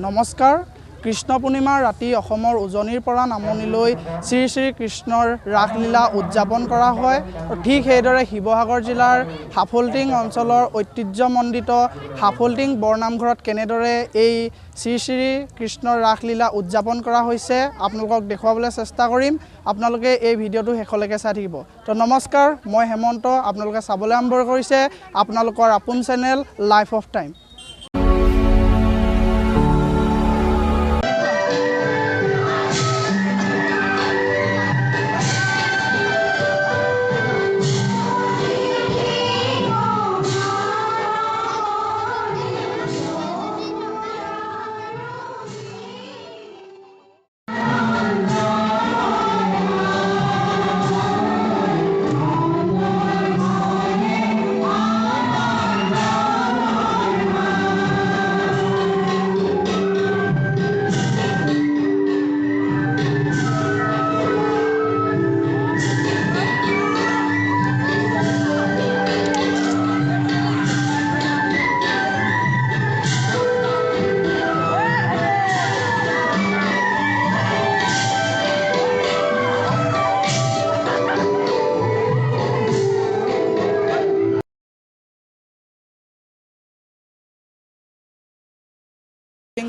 নমস্কাৰ কৃষ্ণ পূৰ্ণিমাৰ ৰাতি অসমৰ উজনিৰ পৰা নামনিলৈ শ্ৰী শ্ৰী কৃষ্ণৰ ৰাসলীলা উদযাপন কৰা হয়। ঠিক সেইদৰে শিৱসাগৰ জিলাৰ হাফলটিং অঞ্চলৰ ঐতিহ্যমণ্ডিত হাফলটিং বৰনামঘৰত কেনেদৰে এই শ্ৰী শ্ৰী কৃষ্ণৰ ৰাসলীলা উদযাপন কৰা হৈছে আপোনালোকক দেখুৱাবলৈ চেষ্টা কৰিম। আপোনালোকে এই ভিডিঅ'টো শেষলৈকে চাই থাকিব। তো নমস্কাৰ, মই হেমন্ত, আপোনালোকে চাবলৈ আৰম্ভ কৰিছে আপোনালোকৰ আপোন চেনেল লাইফ অফ টাইম।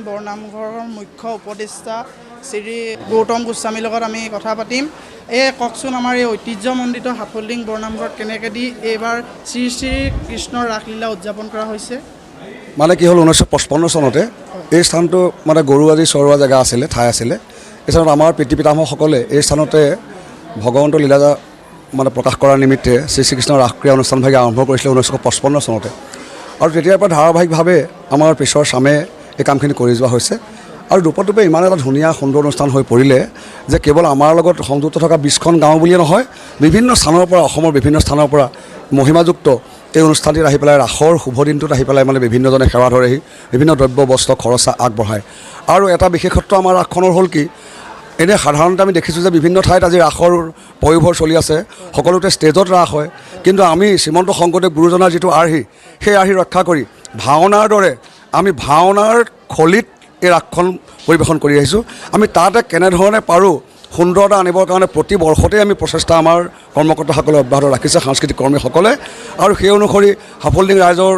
বৰনামঘৰৰ মুখ্য উপদেষ্টা শ্ৰী গৌতম গোস্বামীৰ লগত আমি কথা পাতিম। কওকচোন, আমাৰ এই ঐতিহ্যমণ্ডিত হাফলটিং বৰনামঘৰত কেনেকৈ এইবাৰ শ্ৰী শ্ৰী কৃষ্ণৰ ৰাসলীলা উদযাপন কৰা হৈছে? মানে কি হ'ল, 1955 চনতে এই স্থানটো মানে গৰু আদি চৰোৱা জেগা আছিলে, ঠাই আছিলে। এই স্থানত আমাৰ পিতৃ পিতামহসকলে এই স্থানতে ভগৱন্তৰ লীলা মানে প্ৰকাশ কৰাৰ নিমিত্তে শ্ৰী শ্ৰীকৃষ্ণৰ ৰাসক্ৰিয়া অনুষ্ঠানভাগে আৰম্ভ কৰিছিলে 1955 চনতে। আৰু তেতিয়াৰ পৰা ধাৰাবাহিকভাৱে আমাৰ পিছৰ চামে এই কামখিনি কৰি যোৱা হৈছে। আৰু দুপদূপে ইমান এটা ধুনীয়া সুন্দৰ অনুষ্ঠান হৈ পৰিলে যে কেৱল আমাৰ লগত সংযুক্ত থকা 20খন গাঁও বুলিয়ে নহয়, বিভিন্ন স্থানৰ পৰা, অসমৰ বিভিন্ন স্থানৰ পৰা মহিমাযুক্ত এই অনুষ্ঠানটিত আহি পেলাই ৰাসৰ শুভ দিনটোত আহি পেলাই মানে বিভিন্নজনে সেৱা ধৰেহি, বিভিন্ন দ্ৰব্য বস্ত্ৰ খৰচা আগবঢ়ায়। আৰু এটা বিশেষত্ব আমাৰ ৰাসখনৰ হ'ল কি, এনেই সাধাৰণতে আমি দেখিছোঁ যে বিভিন্ন ঠাইত আজি ৰাসৰ পয়োভৰ চলি আছে, সকলোতে ষ্টেজত ৰাস হয়। কিন্তু আমি শ্ৰীমন্ত শংকৰদেৱ গুৰুজনাৰ যিটো আৰ্হি, সেই আৰ্হি ৰক্ষা কৰি ভাওনাৰ দৰে আমি ভাওনাৰ খলিত এই ৰাসখন পৰিৱেশন কৰি আহিছোঁ। আমি তাতে কেনেধৰণে পাৰোঁ সুন্দৰতা আনিবৰ কাৰণে প্ৰতি বৰ্ষতেই আমি প্ৰচেষ্টা আমাৰ কৰ্মকৰ্তাসকলে অব্যাহত ৰাখিছে, সাংস্কৃতিক কৰ্মীসকলে। আৰু সেই অনুসৰি হাফলটিং ৰাইজৰ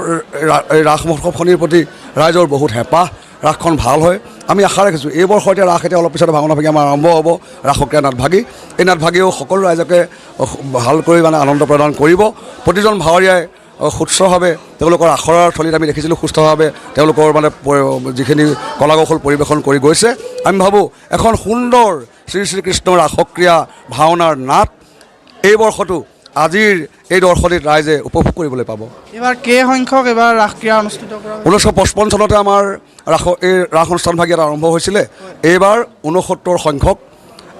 ৰাস মহোৎসৱখনিৰ প্ৰতি ৰাইজৰ বহুত হেঁপাহ, ৰাসখন ভাল হয়। আমি আশা ৰাখিছোঁ এই বৰ্ষ এতিয়া ৰাস এতিয়া অলপ পিছতে ভাওনা ভাগি আমাৰ আৰম্ভ হ'ব, ৰাসক্ৰিয়া নাটভাগি। এই নাটভাগিও সকলো ৰাইজকে ভালকৈ মানে আনন্দ প্ৰদান কৰিব। প্ৰতিজন ভাৱৰীয়াই সুস্থভাৱে তেওঁলোকৰ আখৰাৰ থলীত আমি দেখিছিলোঁ সুস্থভাৱে তেওঁলোকৰ মানে যিখিনি কলা কৌশল পৰিৱেশন কৰি গৈছে। আমি ভাবোঁ এখন সুন্দৰ শ্ৰী শ্ৰীকৃষ্ণৰ ৰাসক্ৰিয়া ভাওনাৰ নাট এই বৰ্ষটো আজিৰ এই দৰ্শনীত ৰাইজে উপভোগ কৰিবলৈ পাব। এইবাৰ কেইসংখ্যক ৰাসক্ৰিয়া অনুষ্ঠিত কৰা? 1955 চনতে আমাৰ এই ৰাস অনুষ্ঠানভাগি এটা আৰম্ভ হৈছিলে। এইবাৰ 69 সংখ্যক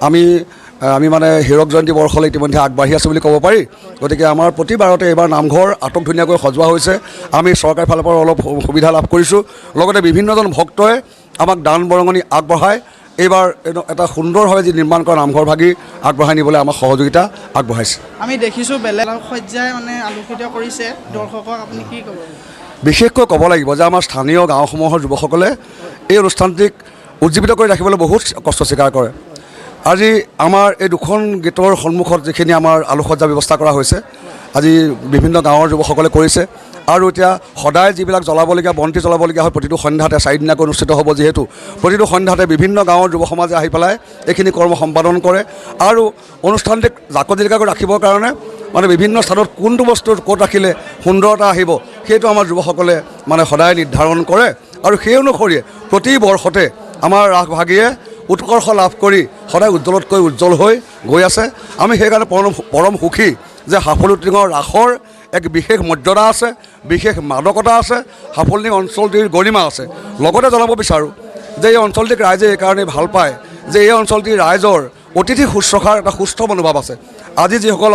আমি মানে হীৰক জয়ন্তী বৰ্ষলৈ ইতিমধ্যে আগবাঢ়ি আছোঁ বুলি ক'ব পাৰি। গতিকে আমাৰ প্ৰতিবাৰতে এইবাৰ নামঘৰ আটক ধুনীয়াকৈ সজোৱা হৈছে। আমি চৰকাৰৰ ফালৰ পৰা অলপ সুবিধা লাভ কৰিছোঁ, লগতে বিভিন্নজন ভক্তই আমাক দান বৰঙণি আগবঢ়াই এইবাৰ এটা সুন্দৰভাৱে যি নিৰ্মাণ কৰা নামঘৰ ভাগি আগবঢ়াই নিবলৈ আমাক সহযোগিতা আগবঢ়াইছে। আমি দেখিছোঁ বেলেগ সজ্জাই মানে আলোকিত কৰিছে দৰ্শকক, আপুনি কি ক'ব? বিশেষকৈ ক'ব লাগিব যে আমাৰ স্থানীয় গাঁওসমূহৰ যুৱকসকলে এই অনুষ্ঠানটিক উজ্জীৱিত কৰি ৰাখিবলৈ বহুত কষ্ট স্বীকাৰ কৰে। আজি আমাৰ এই দুখন গেটৰ সন্মুখত যিখিনি আমাৰ আলোকসজ্জাৰ ব্যৱস্থা কৰা হৈছে, আজি বিভিন্ন গাঁৱৰ যুৱকসকলে কৰিছে। আৰু এতিয়া সদায় যিবিলাক জ্বলাবলগীয়া বন্তি জ্বলাবলগীয়া হয় প্ৰতিটো সন্ধ্যাতে, 4 দিনীয়াকৈ অনুষ্ঠিত হ'ব যিহেতু, প্ৰতিটো সন্ধ্যাতে বিভিন্ন গাঁৱৰ যুৱ সমাজে আহি পেলাই এইখিনি কৰ্ম সম্পাদন কৰে। আৰু অনুষ্ঠানটিক জাকত-জিলিকাকৈ ৰাখিবৰ কাৰণে মানে বিভিন্ন স্থানত কোনটো বস্তু ক'ত ৰাখিলে সুন্দৰতা আহিব সেইটো আমাৰ যুৱকসকলে মানে সদায় নিৰ্ধাৰণ কৰে। আৰু সেই অনুসৰিয়ে প্ৰতি বৰ্ষতে আমাৰ ৰাসভাগিয়ে উৎকৰ্ষ লাভ কৰি সদায় উজ্জ্বলতকৈ উজ্জ্বল হৈ গৈ আছে। আমি সেইকাৰণে পৰম সুখী যে হাফলটিঙৰ ৰাসৰ এক বিশেষ মৰ্যাদা আছে, বিশেষ মাদকতা আছে, হাফলটিং অঞ্চলটিৰ গৰিমা আছে। লগতে জনাব বিচাৰোঁ যে এই অঞ্চলটিক ৰাইজে এইকাৰণেই ভাল পায় যে এই অঞ্চলটিৰ ৰাইজৰ অতিথি শুশ্ৰূষাৰ এটা সুস্থ মনোভাৱ আছে। আজি যিসকল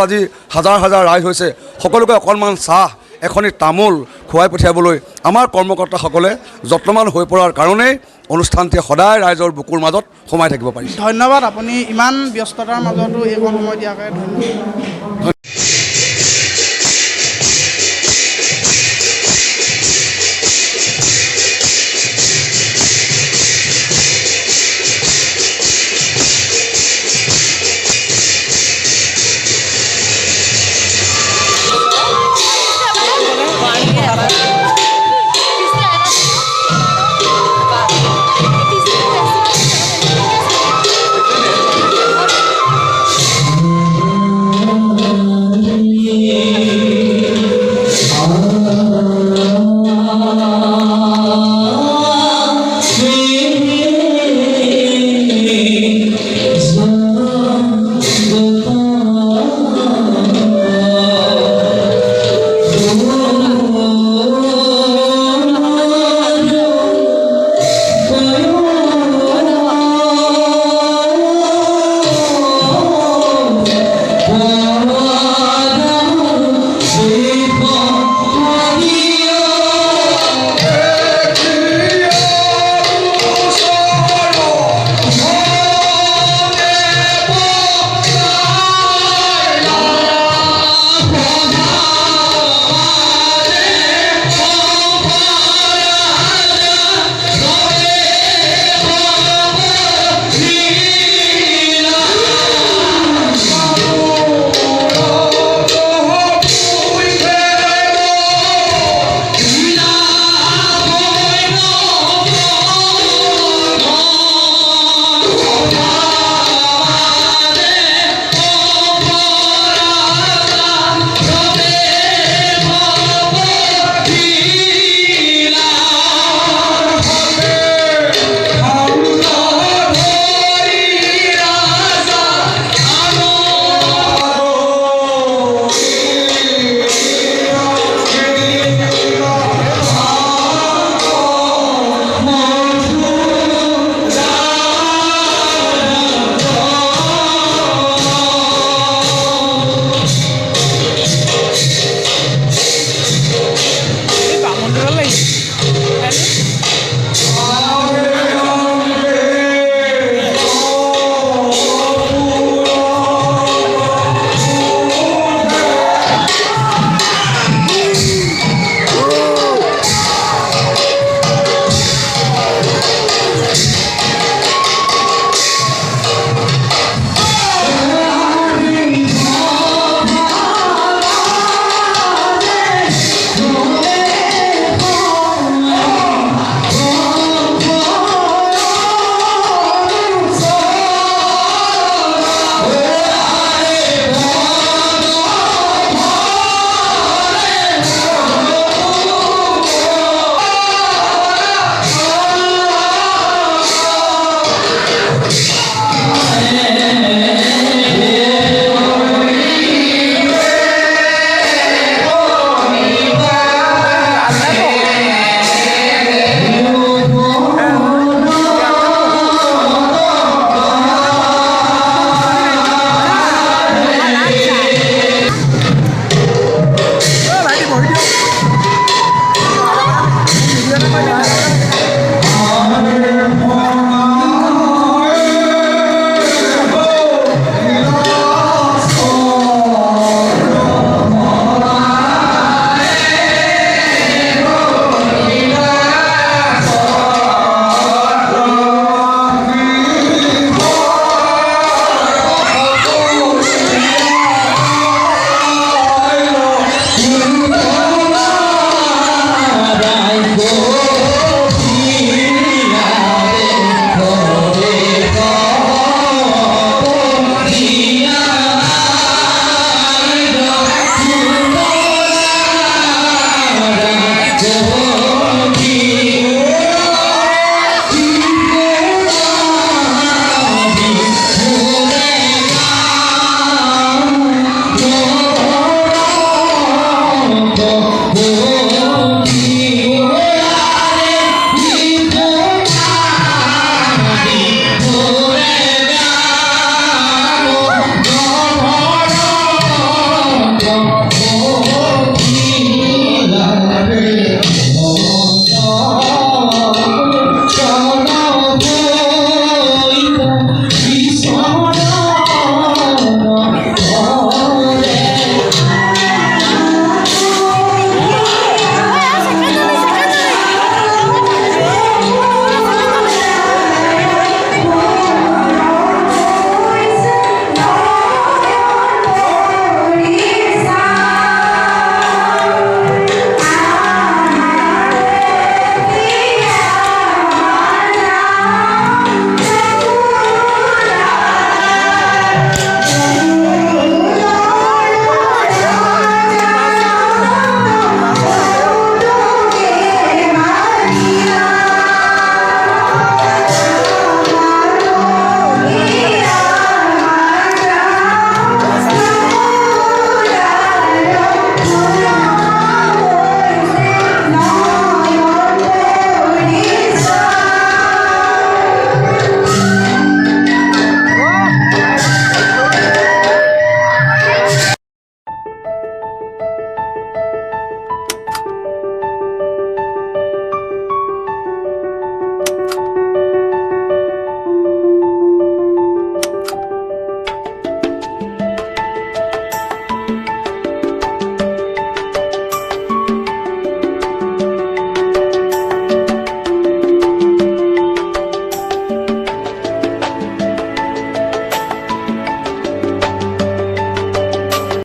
হাজাৰ হাজাৰ ৰাইজ হৈছে, সকলোকে অকণমান চাহ এখনি তামোল খুৱাই পঠিয়াবলৈ আমাৰ কৰ্মকৰ্তাসকলে যত্নৱান হৈ পৰাৰ কাৰণেই অনুষ্ঠানটি সদায় ৰাইজৰ বুকুৰ মাজত সোমাই থাকিব পাৰিছে। ধন্যবাদ, আপুনি ইমান ব্যস্ততাৰ মাজতো এইকণ সময় দিয়াৰ কাৰণে ধন্যবাদ।